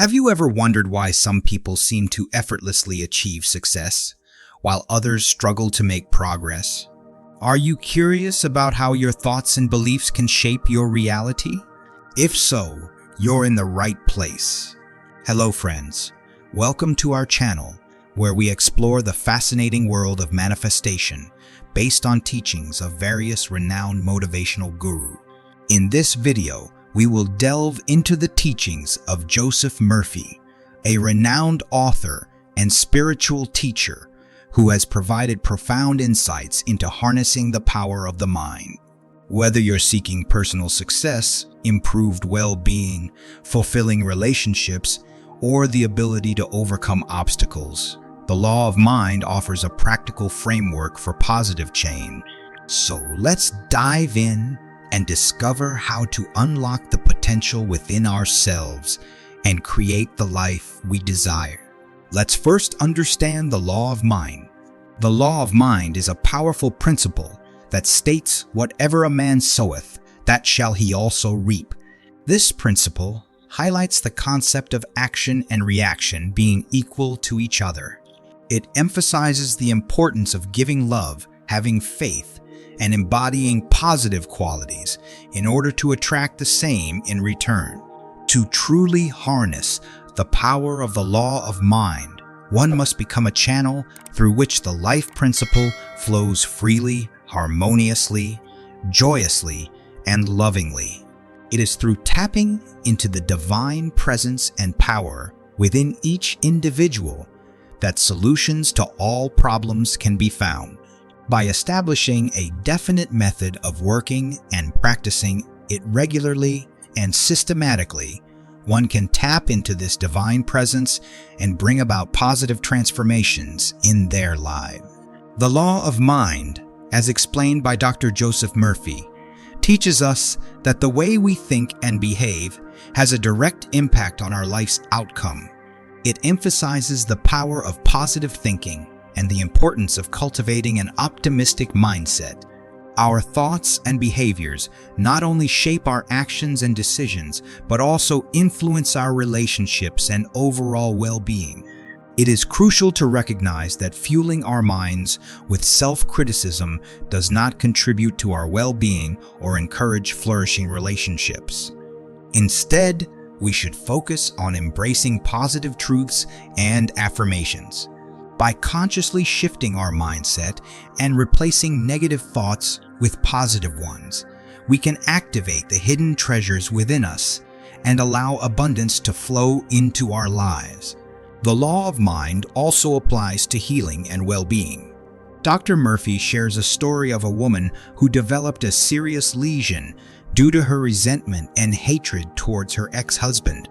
Have you ever wondered why some people seem to effortlessly achieve success, while others struggle to make progress? Are you curious about how your thoughts and beliefs can shape your reality? If so, you're in the right place. Hello friends, welcome to our channel, where we explore the fascinating world of manifestation based on teachings of various renowned motivational gurus. In this video, we will delve into the teachings of Joseph Murphy, a renowned author and spiritual teacher who has provided profound insights into harnessing the power of the mind. Whether you're seeking personal success, improved well-being, fulfilling relationships, or the ability to overcome obstacles, the law of mind offers a practical framework for positive change. So let's dive in and discover how to unlock the potential within ourselves and create the life we desire. Let's first understand the law of mind. The law of mind is a powerful principle that states, "Whatever a man soweth, that shall he also reap." This principle highlights the concept of action and reaction being equal to each other. It emphasizes the importance of giving love, having faith, and embodying positive qualities in order to attract the same in return. To truly harness the power of the law of mind, one must become a channel through which the life principle flows freely, harmoniously, joyously, and lovingly. It is through tapping into the divine presence and power within each individual that solutions to all problems can be found. By establishing a definite method of working and practicing it regularly and systematically, one can tap into this divine presence and bring about positive transformations in their life. The law of mind, as explained by Dr. Joseph Murphy, teaches us that the way we think and behave has a direct impact on our life's outcome. It emphasizes the power of positive thinking and the importance of cultivating an optimistic mindset. Our thoughts and behaviors not only shape our actions and decisions, but also influence our relationships and overall well-being. It is crucial to recognize that fueling our minds with self-criticism does not contribute to our well-being or encourage flourishing relationships. Instead, we should focus on embracing positive truths and affirmations. By consciously shifting our mindset and replacing negative thoughts with positive ones, we can activate the hidden treasures within us and allow abundance to flow into our lives. The law of mind also applies to healing and well-being. Dr. Murphy shares a story of a woman who developed a serious lesion due to her resentment and hatred towards her ex-husband.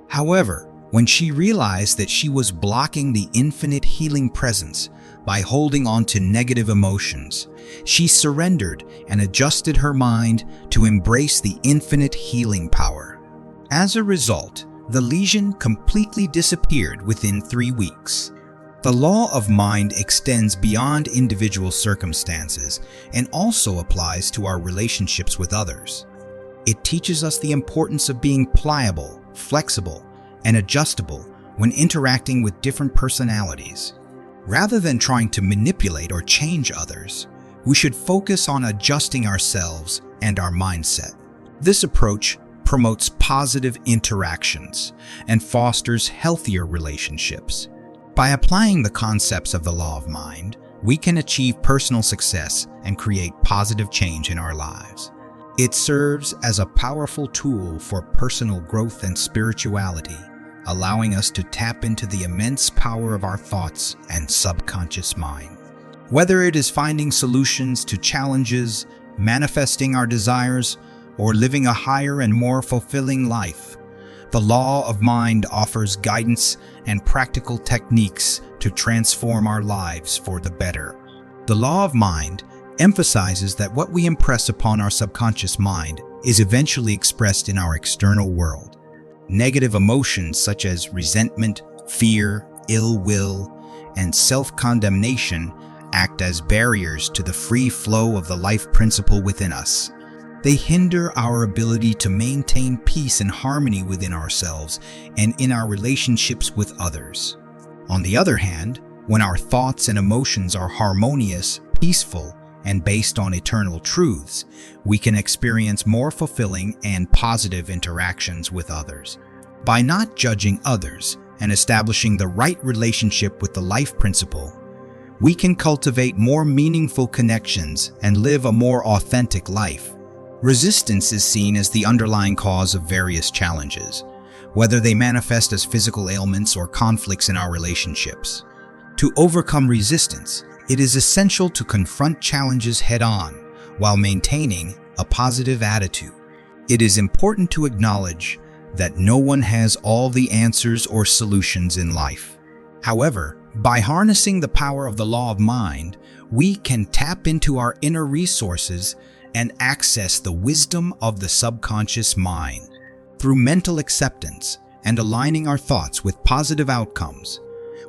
However, when she realized that she was blocking the infinite healing presence by holding on to negative emotions, she surrendered and adjusted her mind to embrace the infinite healing power. As a result, the lesion completely disappeared within 3 weeks. The law of mind extends beyond individual circumstances and also applies to our relationships with others. It teaches us the importance of being pliable, flexible, and adjustable when interacting with different personalities. Rather than trying to manipulate or change others, we should focus on adjusting ourselves and our mindset. This approach promotes positive interactions and fosters healthier relationships. By applying the concepts of the law of mind, we can achieve personal success and create positive change in our lives. It serves as a powerful tool for personal growth and spirituality, allowing us to tap into the immense power of our thoughts and subconscious mind. Whether it is finding solutions to challenges, manifesting our desires, or living a higher and more fulfilling life, the law of mind offers guidance and practical techniques to transform our lives for the better. The law of mind emphasizes that what we impress upon our subconscious mind is eventually expressed in our external world. Negative emotions such as resentment, fear, ill will, and self-condemnation act as barriers to the free flow of the life principle within us. They hinder our ability to maintain peace and harmony within ourselves and in our relationships with others. On the other hand, when our thoughts and emotions are harmonious, peaceful, and based on eternal truths, we can experience more fulfilling and positive interactions with others. By not judging others and establishing the right relationship with the life principle, we can cultivate more meaningful connections and live a more authentic life. Resistance is seen as the underlying cause of various challenges, whether they manifest as physical ailments or conflicts in our relationships. To overcome resistance, it is essential to confront challenges head-on while maintaining a positive attitude. It is important to acknowledge that no one has all the answers or solutions in life. However, by harnessing the power of the law of mind, we can tap into our inner resources and access the wisdom of the subconscious mind. Through mental acceptance and aligning our thoughts with positive outcomes,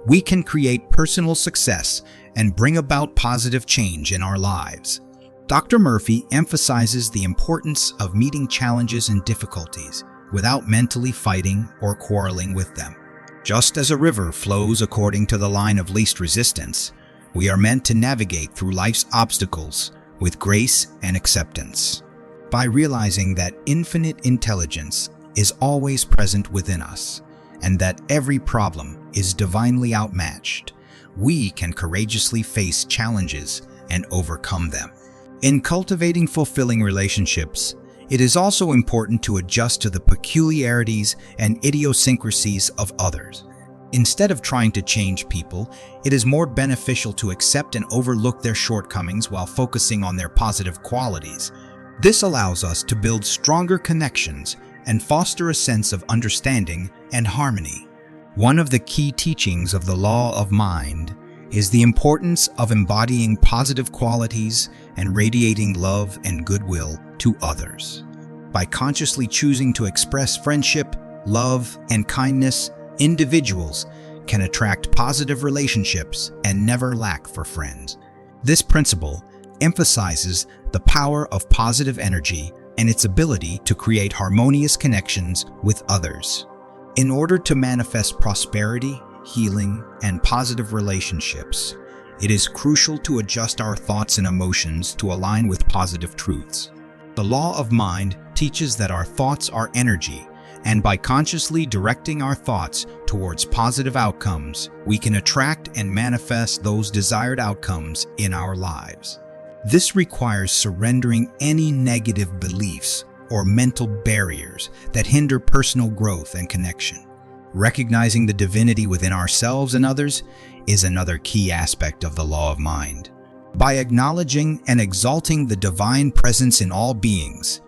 we can create personal success and bring about positive change in our lives. Dr. Murphy emphasizes the importance of meeting challenges and difficulties without mentally fighting or quarreling with them. Just as a river flows according to the line of least resistance, we are meant to navigate through life's obstacles with grace and acceptance. By realizing that infinite intelligence is always present within us, and that every problem is divinely outmatched, we can courageously face challenges and overcome them. In cultivating fulfilling relationships, it is also important to adjust to the peculiarities and idiosyncrasies of others. Instead of trying to change people, it is more beneficial to accept and overlook their shortcomings while focusing on their positive qualities. This allows us to build stronger connections and foster a sense of understanding and harmony. One of the key teachings of the law of mind is the importance of embodying positive qualities and radiating love and goodwill to others. By consciously choosing to express friendship, love, and kindness, individuals can attract positive relationships and never lack for friends. This principle emphasizes the power of positive energy and its ability to create harmonious connections with others. In order to manifest prosperity, healing, and positive relationships, it is crucial to adjust our thoughts and emotions to align with positive truths. The law of mind teaches that our thoughts are energy, and by consciously directing our thoughts towards positive outcomes, we can attract and manifest those desired outcomes in our lives. This requires surrendering any negative beliefs or mental barriers that hinder personal growth and connection. Recognizing the divinity within ourselves and others is another key aspect of the law of mind. By acknowledging and exalting the divine presence in all beings,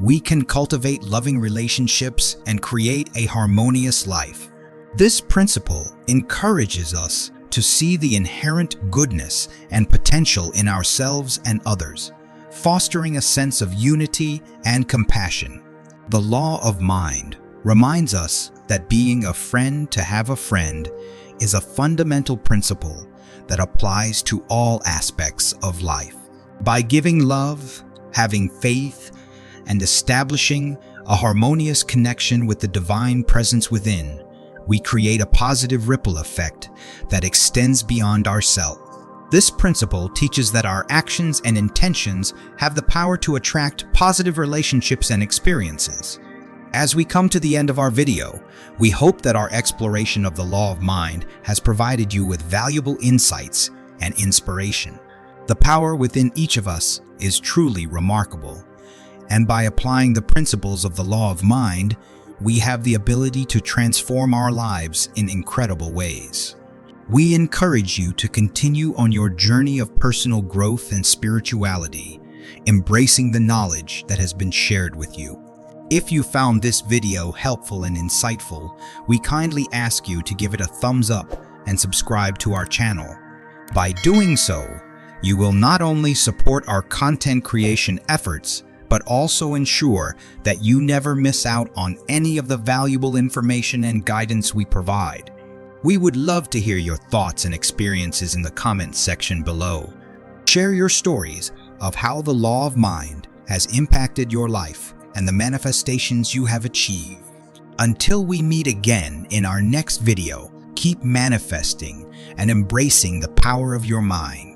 we can cultivate loving relationships and create a harmonious life. This principle encourages us to see the inherent goodness and potential in ourselves and others, fostering a sense of unity and compassion. The law of mind reminds us that being a friend to have a friend is a fundamental principle that applies to all aspects of life. By giving love, having faith, and establishing a harmonious connection with the divine presence within, we create a positive ripple effect that extends beyond ourselves. This principle teaches that our actions and intentions have the power to attract positive relationships and experiences. As we come to the end of our video, we hope that our exploration of the law of mind has provided you with valuable insights and inspiration. The power within each of us is truly remarkable, and by applying the principles of the law of mind, we have the ability to transform our lives in incredible ways. We encourage you to continue on your journey of personal growth and spirituality, embracing the knowledge that has been shared with you. If you found this video helpful and insightful, we kindly ask you to give it a thumbs up and subscribe to our channel. By doing so, you will not only support our content creation efforts, but also ensure that you never miss out on any of the valuable information and guidance we provide. We would love to hear your thoughts and experiences in the comments section below. Share your stories of how the law of mind has impacted your life and the manifestations you have achieved. Until we meet again in our next video, keep manifesting and embracing the power of your mind.